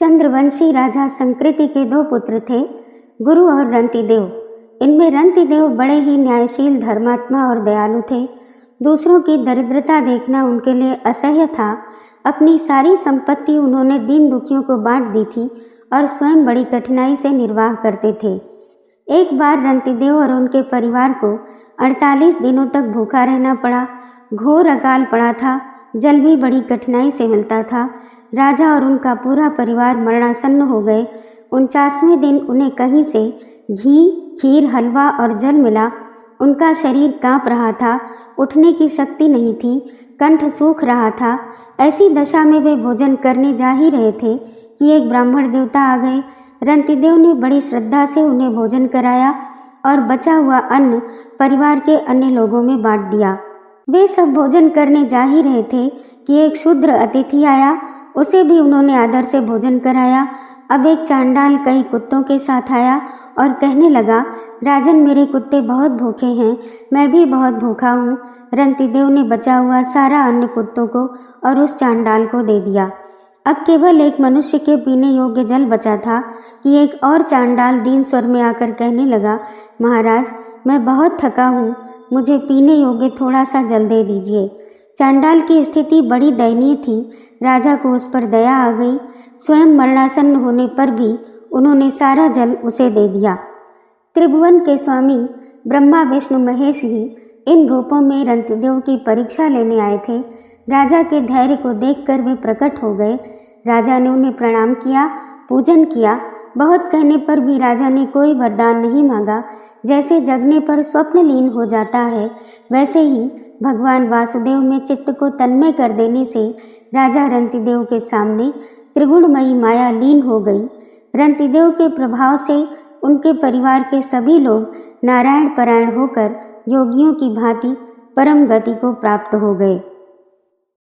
चंद्रवंशी राजा संकृति के दो पुत्र थे, गुरु और रंतिदेव। इनमें रंतिदेव बड़े ही न्यायशील, धर्मात्मा और दयालु थे। दूसरों की दरिद्रता देखना उनके लिए असह्य था। अपनी सारी संपत्ति उन्होंने दीन दुखियों को बांट दी थी और स्वयं बड़ी कठिनाई से निर्वाह करते थे। एक बार रंतिदेव और उनके परिवार को 48 दिनों तक भूखा रहना पड़ा। घोर अकाल पड़ा था, जल भी बड़ी कठिनाई से मिलता था। राजा और उनका पूरा परिवार मरणासन्न हो गए। 49वें दिन उन्हें कहीं से घी, खीर, हलवा और जल मिला। उनका शरीर कांप रहा था, उठने की शक्ति नहीं थी, कंठ सूख रहा था। ऐसी दशा में वे भोजन करने जा ही रहे थे कि एक ब्राह्मण देवता आ गए। रंतिदेव ने बड़ी श्रद्धा से उन्हें भोजन कराया और बचा हुआ अन्न परिवार के अन्य लोगों में बांट दिया। वे सब भोजन करने जा ही रहे थे कि एक शूद्र अतिथि आया। उसे भी उन्होंने आदर से भोजन कराया। अब एक चांडाल कई कुत्तों के साथ आया और कहने लगा, राजन, मेरे कुत्ते बहुत भूखे हैं, मैं भी बहुत भूखा हूँ। रंतिदेव ने बचा हुआ सारा अन्न कुत्तों को और उस चांडाल को दे दिया। अब केवल एक मनुष्य के पीने योग्य जल बचा था कि एक और चांडाल दीन स्वर में आकर कहने लगा, महाराज, मैं बहुत थका हूँ, मुझे पीने योग्य थोड़ा सा जल दे दीजिए। चांडाल की स्थिति बड़ी दयनीय थी। राजा को उस पर दया आ गई। स्वयं मरणासन्न होने पर भी उन्होंने सारा जल उसे दे दिया। त्रिभुवन के स्वामी ब्रह्मा, विष्णु, महेश ही इन रूपों में रंतिदेव की परीक्षा लेने आए थे। राजा के धैर्य को देखकर वे प्रकट हो गए। राजा ने उन्हें प्रणाम किया, पूजन किया। बहुत कहने पर भी राजा ने कोई वरदान नहीं मांगा। जैसे जगने पर स्वप्न लीन हो जाता है, वैसे ही भगवान वासुदेव में चित्त को तन्मय कर देने से राजा रंतिदेव के सामने त्रिगुणमयी माया लीन हो गई। रंतिदेव के प्रभाव से उनके परिवार के सभी लोग नारायण परायण होकर योगियों की भांति परम गति को प्राप्त हो गए।